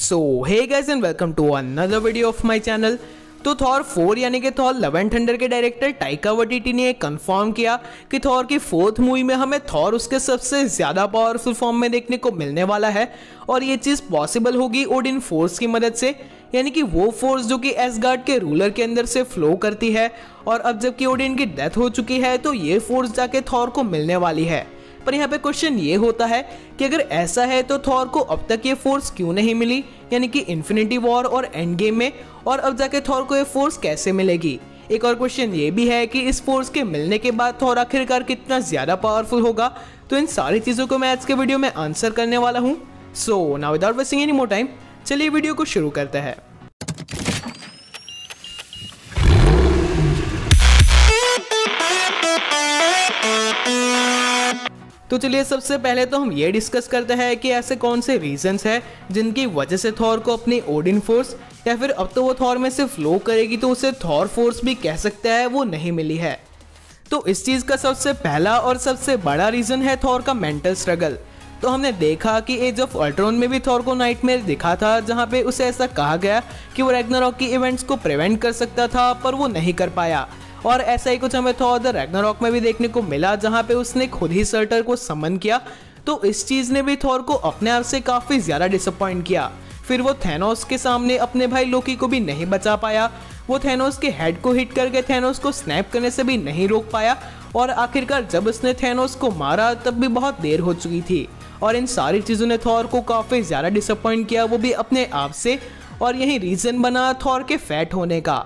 So hey guys and welcome to another video of my channel. तो Thor 4 यानी कि Thor love and thunder के director Taika Waititi ने confirm किया कि थॉर की 4th मूवी में हमें थॉर उसके सबसे ज्यादा पावरफुल फॉर्म में देखने को मिलने वाला है और ये चीज पॉसिबल होगी ओडिन फोर्स की मदद से, यानी कि वो फोर्स जो कि एसगार्ड के रूलर के अंदर से फ्लो करती है। और अब जबकि ओडिन की डेथ हो चुकी है तो ये फोर्स जाके थॉर को मिलने वाली है। पर यहाँ पे क्वेश्चन ये होता है कि अगर ऐसा है तो थॉर को अब तक ये फोर्स क्यों नहीं मिली, यानी कि इन्फिनिटी वॉर और एंड गेम में, और अब जाके थॉर को ये फोर्स कैसे मिलेगी। एक और क्वेश्चन ये भी है कि इस फोर्स के मिलने के बाद थॉर आखिरकार कितना ज्यादा पावरफुल होगा। तो इन सारी चीजों को मैं आज के वीडियो में आंसर करने वाला हूँ। So now without wasting any more time, चलिए वीडियो को शुरू करते हैं। तो चलिए सबसे पहले तो हम ये डिस्कस करते हैं कि ऐसे कौन से रीजंस हैं जिनकी वजह से थॉर को अपनी ओडिन फोर्स, या फिर अब तो वो थॉर में से फ्लो करेगी तो उसे थॉर फोर्स भी कह सकता है, वो नहीं मिली है। तो इस चीज का सबसे पहला और सबसे बड़ा रीजन है थॉर का मेंटल स्ट्रगल। तो हमने देखा कि एज ऑफ अल्ट्रॉन में भी थॉर को नाइटमेयर दिखा था, जहाँ पे उसे ऐसा कहा गया कि वो रैग्नारॉक की इवेंट्स को प्रिवेंट कर सकता था, पर वो नहीं कर पाया। और ऐसा ही कुछ हमें थॉर द रैग्नारॉक में भी देखने को मिला, जहाँ पे उसने खुद ही सर्टर को समन किया। तो इस चीज ने भी थॉर को अपने आप से काफी ज्यादा डिसअपॉइंट किया। फिर वो थैनोस के सामने अपने भाई लोकी को भी नहीं बचा पाया। वो थैनोस के हेड को हिट करके थैनोस को स्नैप करने से भी नहीं रोक पाया। और आखिरकार जब उसने थैनोस को मारा तब भी बहुत देर हो चुकी थी। और इन सारी चीजों ने थॉर को काफी ज्यादा डिसअपॉइंट किया, वो भी अपने आप से। और यही रीजन बना थॉर के फैट होने का।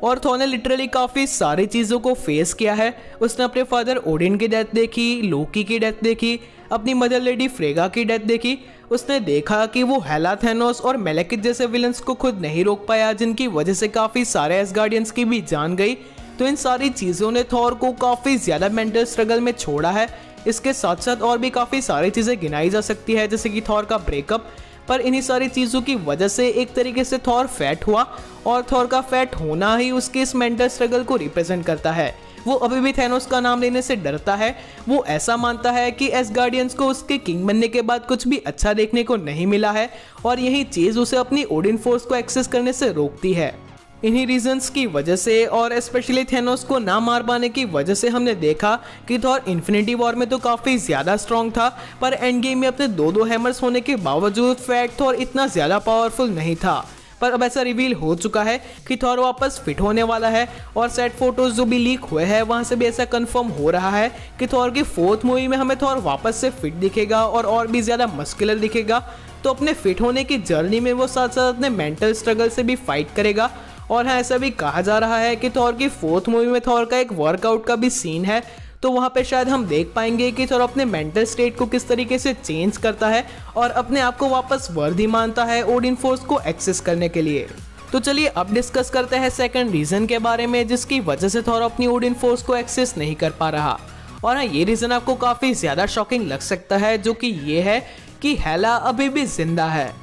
और थॉर ने लिटरली काफी सारी चीजों को फेस किया है। उसने अपने फादर ओडिन की डेथ देखी, लोकी की डेथ देखी, अपनी मदर लेडी फ्रेगा की डेथ देखी। उसने देखा कि वो हेला, थैनोस और मेलेकिथ जैसे विलन्स को खुद नहीं रोक पाया, जिनकी वजह से काफी सारे एसगार्डियंस की भी जान गई। तो इन सारी चीजों ने थॉर को काफी ज्यादा मेंटल स्ट्रगल में छोड़ा है। इसके साथ साथ और भी काफी सारी चीजें गिनाई जा सकती है, जैसे कि थॉर का ब्रेकअप। पर इन्हीं सारी चीजों की वजह से एक तरीके से थॉर फैट हुआ, और थॉर का फैट होना ही उसके इस मेंटल स्ट्रगल को रिप्रेजेंट करता है। वो अभी भी थैनोस का नाम लेने से डरता है। वो ऐसा मानता है कि एसगार्डियंस को उसके किंग बनने के बाद कुछ भी अच्छा देखने को नहीं मिला है, और यही चीज उसे अपनी ओडिन फोर्स को एक्सेस करने से रोकती है। इन्हीं रीजंस की वजह से और स्पेशली थैनोस को ना मार पाने की वजह से हमने देखा कि थॉर इन्फिनिटी वॉर में तो काफी ज्यादा स्ट्रॉन्ग था, पर एंड गेम में अपने दो हैमर्स होने के बावजूद फैट थॉर इतना ज्यादा पावरफुल नहीं था। पर अब ऐसा रिवील हो चुका है कि थॉर वापस फिट होने वाला है, और सेट फोटोज जो भी लीक हुए हैं वहां से भी ऐसा कंफर्म हो रहा है कि थॉर की 4th मूवी में हमें थॉर वापस से फिट दिखेगा और भी ज्यादा मस्कुलर दिखेगा। तो अपने फिट होने की जर्नी में वो साथ साथ अपने मेंटल स्ट्रगल से भी फाइट करेगा। और हाँ, ऐसा भी कहा जा रहा है कि थॉर की 4th मूवी में थॉर का एक वर्कआउट का भी सीन है। तो वहाँ पे शायद हम देख पाएंगे कि थॉर अपने मेंटल स्टेट को किस तरीके से चेंज करता है और अपने आप को वापस वर्दी मानता है ओडिन फोर्स को एक्सेस करने के लिए। तो चलिए अब डिस्कस करते हैं सेकंड रीजन के बारे में, जिसकी वजह से थॉर अपनी ओडिन फोर्स को एक्सेस नहीं कर पा रहा। और हाँ, ये रीजन आपको काफी ज्यादा शॉकिंग लग सकता है, जो कि ये है कि हेला अभी भी जिंदा है।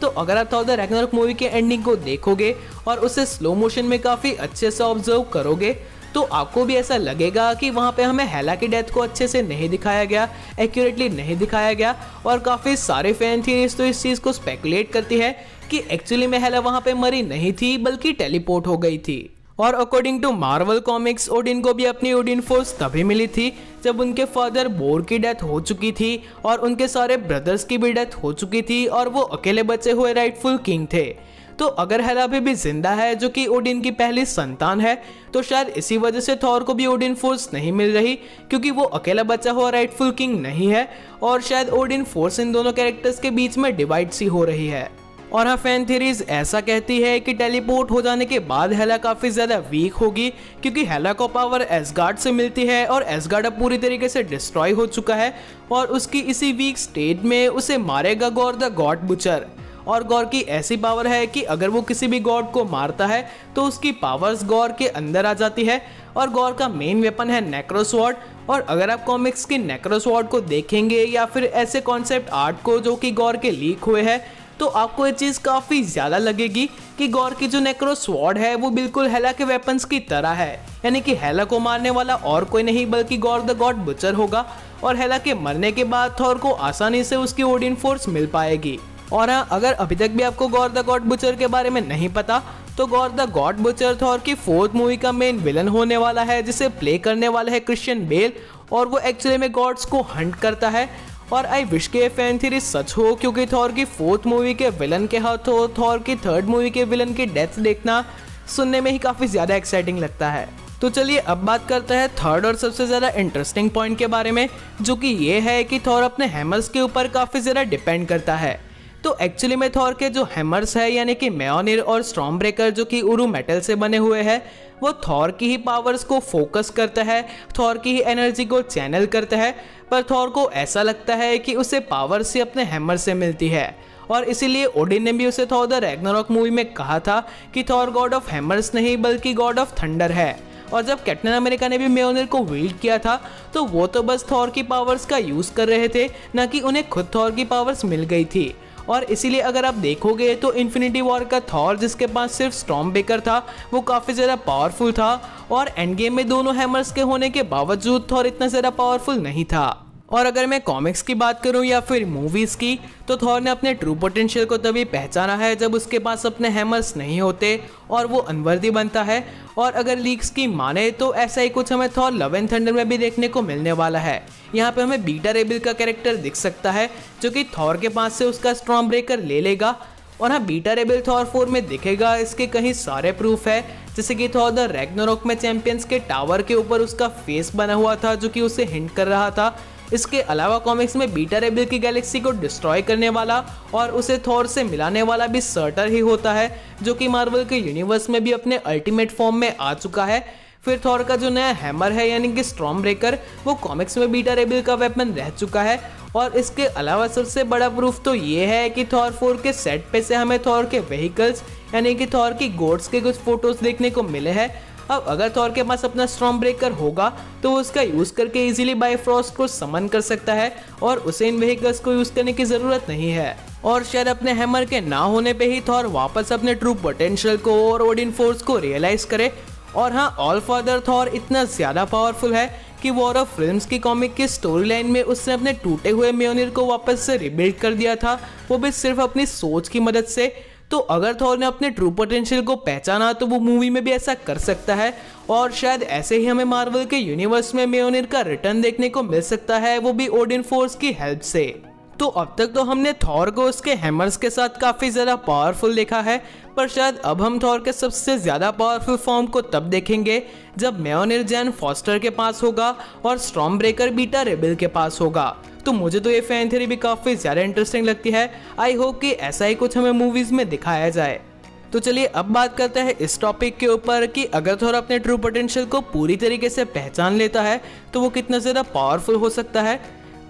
तो अगर आप थॉर द रैग्नारॉक मूवी के एंडिंग को देखोगे और उसे स्लो मोशन में काफी अच्छे से ऑब्जर्व करोगे, तो आपको भी ऐसा लगेगा कि वहाँ पे हमें हेला की डेथ को अच्छे से नहीं दिखाया गया, एक्यूरेटली नहीं दिखाया गया। और काफी सारे फैन थ्योरीज तो इस चीज को स्पेकुलेट करती है कि एक्चुअली में हेला वहाँ पे मरी नहीं थी, बल्कि टेलीपोर्ट हो गई थी। और according to Marvel Comics, Odin को भी अपनी ओडिन फोर्स तभी मिली थी जब उनके फादर बोर की डेथ हो चुकी थी और उनके सारे ब्रदर्स की भी डेथ हो चुकी थी, और वो अकेले बचे हुए राइटफुल किंग थे। तो अगर हेला भी जिंदा है, जो कि ओडिन की पहली संतान है, तो शायद इसी वजह से थॉर को भी ओडिन फोर्स नहीं मिल रही, क्योंकि वो अकेला बचा हुआ राइटफुल किंग नहीं है। और शायद ओडिन फोर्स इन दोनों कैरेक्टर्स के बीच में डिवाइड सी हो रही है। और हाँ, फैन थ्योरीज ऐसा कहती है कि टेलीपोर्ट हो जाने के बाद हेला काफी ज्यादा वीक होगी, क्योंकि हेला को पावर एसगार्ड से मिलती है और एसगार्ड अब पूरी तरीके से डिस्ट्रॉय हो चुका है, और उसकी इसी वीक स्टेट में उसे मारेगा गॉर द गॉड बुचर। और गॉर की ऐसी पावर है कि अगर वो किसी भी गॉड को मारता है तो उसकी पावर्स गॉर के अंदर आ जाती है। और गॉर का मेन वेपन है नेक्रोस्वॉर्ड। और अगर आप कॉमिक्स की नेक्रोस्वॉर्ड को देखेंगे या फिर ऐसे कॉन्सेप्ट आर्ट को जो कि गॉर के लीक हुए हैं, तो आपको ये चीज काफी ज्यादा लगेगी कि गॉर की जो नेक्रोस्वॉर्ड है वो बिल्कुल हेला के वेपन्स की तरह है, यानी कि हेला को मारने वाला और कोई नहीं बल्कि गॉर द गॉड बुचर होगा। और हेला के मरने के बाद थॉर को आसानी से उसकी ओडिन फोर्स मिल पाएगी। और हाँ, अगर अभी तक भी आपको गॉड द गॉड बुचर के बारे में नहीं पता, तो God the God butcher Thor की 4th मूवी का मेन विलन होने वाला है, जिसे प्ले करने वाला है क्रिश्चियन बेल, और वो एक्चुअली में गॉड्स को हंट करता है। और आई विश के फैन थ्योरी सच हो, क्योंकि थॉर की 4th मूवी के विलन के हाथों थॉर की 3rd मूवी के विलन की डेथ देखना सुनने में ही काफ़ी ज़्यादा एक्साइटिंग लगता है। तो चलिए अब बात करते हैं 3rd और सबसे ज़्यादा इंटरेस्टिंग पॉइंट के बारे में, जो कि ये है कि थॉर अपने हैमर्स के ऊपर काफ़ी ज़्यादा डिपेंड करता है। तो एक्चुअली में थॉर के जो हैमर्स है यानी कि म्योनिर और स्टॉर्म ब्रेकर, जो कि उरु मेटल से बने हुए हैं, वो थॉर की ही पावर्स को फोकस करता है, थॉर की ही एनर्जी को चैनल करता है। पर थॉर को ऐसा लगता है कि उसे पावर से अपने हैमर से मिलती है, और इसीलिए ओडिन ने भी उसे थॉर द रैग्नारोक मूवी में कहा था कि थॉर गॉड ऑफ हैमर्स नहीं बल्कि गॉड ऑफ थंडर है। और जब कैप्टन अमेरिका ने भी म्योनिर को विल्ड किया था, तो वो तो बस थॉर की पावर्स का यूज कर रहे थे, न कि उन्हें खुद थॉर की पावर्स मिल गई थी। और इसीलिए अगर आप देखोगे तो इन्फिनिटी वॉर का थॉर, जिसके पास सिर्फ स्टॉर्म ब्रेकर था, वो काफ़ी ज़्यादा पावरफुल था, और एंड गेम में दोनों हैमर्स के होने के बावजूद थॉर इतना ज़्यादा पावरफुल नहीं था। और अगर मैं कॉमिक्स की बात करूं या फिर मूवीज़ की, तो थॉर ने अपने ट्रू पोटेंशियल को तभी पहचाना है जब उसके पास अपने हैमर्स नहीं होते और वो अनवर्दी बनता है। और अगर लीक्स की माने तो ऐसा ही कुछ हमें थॉर लव एंड थंडर में भी देखने को मिलने वाला है। यहाँ पे हमें बीटा रेबिल का कैरेक्टर दिख सकता है, जो कि थॉर के पास से उसका स्टॉर्म ब्रेकर ले लेगा। और हाँ, बीटा रेबिल थॉर 4 में दिखेगा, इसके कहीं सारे प्रूफ है, जैसे कि थॉर द रैग्नारोक में चैंपियंस के टावर के ऊपर उसका फेस बना हुआ था, जो कि उसे हिंट कर रहा था। इसके अलावा कॉमिक्स में बीटा रेबिल की गैलेक्सी को डिस्ट्रॉय करने वाला और उसे थॉर से मिलाने वाला भी सर्टर ही होता है, जो कि मार्वल के यूनिवर्स में भी अपने अल्टीमेट फॉर्म में आ चुका है। फिर थॉर का जो नया हैमर है यानी कि स्टॉर्म ब्रेकर, वो कॉमिक्स में बीटा रेबिल का वेपन रह चुका है। और इसके अलावा सबसे बड़ा प्रूफ तो ये है कि थॉर 4 के सेट पे से हमें थॉर के व्हीकल्स यानी कि थॉर की गोड्स के कुछ फोटोज देखने को मिले हैं। अब अगर थॉर के पास अपना स्टॉर्म ब्रेकर होगा तो वो उसका यूज करके इजीली बाइफ्रॉस्ट को समन कर सकता है, और उसे इन व्हीकल्स को यूज करने की जरूरत नहीं है। और शायद अपने हैमर के ना होने पे ही थॉर वापस अपने ट्रू पोटेंशियल को और ओडिन फोर्स को रियलाइज करे। और हाँ, ऑल फादर थॉर इतना ज्यादा पावरफुल है कि वॉर ऑफ फिल्म्स की कॉमिक की स्टोरी लाइन में उसने अपने टूटे हुए म्योनिर को वापस से रिबिल्ड कर दिया था, वो भी सिर्फ अपनी सोच की मदद से। तो अगर थॉर ने अपने ट्रू पोटेंशियल को पहचाना तो वो मूवी में भी ऐसा कर सकता है, और शायद ऐसे ही हमें मार्वल के यूनिवर्स में म्योनिर का रिटर्न देखने को मिल सकता है, वो भी ओडिन फोर्स की हेल्प से। तो अब तक तो हमने थॉर को उसके हैमर्स के साथ काफ़ी ज़्यादा पावरफुल देखा है, पर शायद अब हम थॉर के सबसे ज़्यादा पावरफुल फॉर्म को तब देखेंगे जब म्योनिर जैन फॉस्टर के पास होगा और स्टॉर्म ब्रेकर बीटा रेबिल के पास होगा। तो मुझे तो ये फैन थ्योरी भी काफ़ी ज़्यादा इंटरेस्टिंग लगती है। आई होप कि ऐसा ही कुछ हमें मूवीज़ में दिखाया जाए। तो चलिए अब बात करते हैं इस टॉपिक के ऊपर कि अगर थॉर अपने ट्रू पोटेंशियल को पूरी तरीके से पहचान लेता है तो वो कितना ज़्यादा पावरफुल हो सकता है।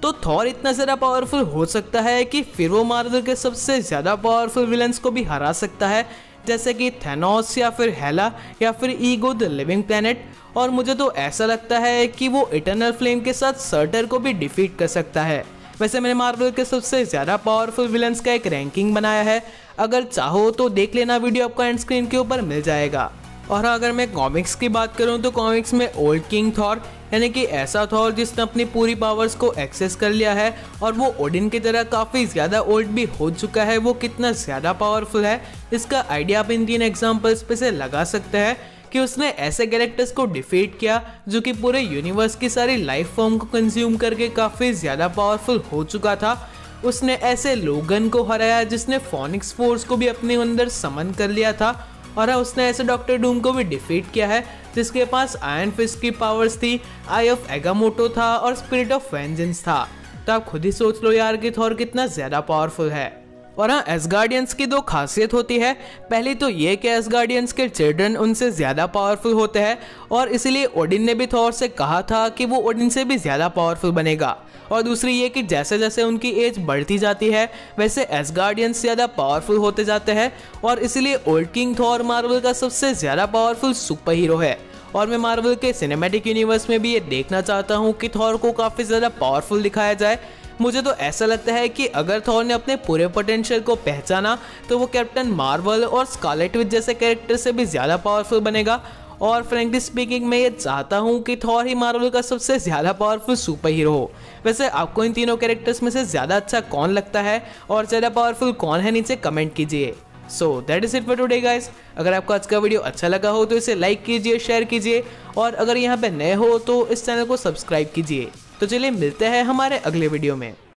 तो थॉर इतना ज़्यादा पावरफुल हो सकता है कि फिर वो मार्वल के सबसे ज़्यादा पावरफुल विलन्स को भी हरा सकता है, जैसे कि थैनोस या फिर हेला या फिर ईगो द लिविंग प्लैनेट। और मुझे तो ऐसा लगता है कि वो इटर्नल फ्लेम के साथ सर्टर को भी डिफीट कर सकता है। वैसे मैंने मार्वल के सबसे ज़्यादा पावरफुल विलन्स का एक रैंकिंग बनाया है, अगर चाहो तो देख लेना, वीडियो आपको एंड स्क्रीन के ऊपर मिल जाएगा। और अगर मैं कॉमिक्स की बात करूं तो कॉमिक्स में ओल्ड किंग थॉर यानी कि ऐसा थॉर जिसने अपनी पूरी पावर्स को एक्सेस कर लिया है और वो ओडिन की तरह काफ़ी ज़्यादा ओल्ड भी हो चुका है, वो कितना ज़्यादा पावरफुल है इसका आइडिया आप इन 3 एग्जाम्पल्स पे से लगा सकते हैं कि उसने ऐसे कैरेक्टर्स को डिफीट किया जो कि पूरे यूनिवर्स की सारी लाइफ फॉर्म को कंज्यूम करके काफ़ी ज़्यादा पावरफुल हो चुका था। उसने ऐसे लोगन को हराया जिसने फोनिक्स फोर्स को भी अपने अंदर समन कर लिया था, और उसने ऐसे डॉक्टर डूम को भी डिफीट किया है जिसके पास आयरन फिस्ट की पावर्स थी, आई ऑफ एगामोटो था और स्पिरिट ऑफ वेंजेंस था। तो आप खुद ही सोच लो यार कि थॉर कितना ज़्यादा पावरफुल है। और हाँ, एसगार्डियंस की 2 खासियत होती है। पहली तो ये कि एसगार्डियंस के चिल्ड्रन उनसे ज़्यादा पावरफुल होते हैं, और इसीलिए ओडिन ने भी थॉर से कहा था कि वो ओडिन से भी ज़्यादा पावरफुल बनेगा। और दूसरी ये कि जैसे जैसे उनकी एज बढ़ती जाती है वैसे एसगार्डियंस ज़्यादा पावरफुल होते जाते हैं, और इसीलिए ओल्ड किंग थॉर मार्वल का सबसे ज़्यादा पावरफुल सुपर हीरो है। और मैं मार्वल के सिनेमैटिक यूनिवर्स में भी ये देखना चाहता हूँ कि थॉर को काफ़ी ज़्यादा पावरफुल दिखाया जाए। मुझे तो ऐसा लगता है कि अगर थॉर ने अपने पूरे पोटेंशियल को पहचाना तो वो कैप्टन मार्वल और स्कारलेट विच जैसे कैरेक्टर से भी ज़्यादा पावरफुल बनेगा, और फ्रेंकली स्पीकिंग मैं ये चाहता हूँ कि थॉर ही मार्वल का सबसे ज़्यादा पावरफुल सुपर हीरो हो। वैसे आपको इन तीनों कैरेक्टर्स में से ज़्यादा अच्छा कौन लगता है और ज़्यादा पावरफुल कौन है, नीचे कमेंट कीजिए। So that is it for today guys. अगर आपको आज का वीडियो अच्छा लगा हो तो इसे लाइक कीजिए, शेयर कीजिए और अगर यहाँ पे नए हो तो इस चैनल को सब्सक्राइब कीजिए। तो चलिए मिलते हैं हमारे अगले वीडियो में।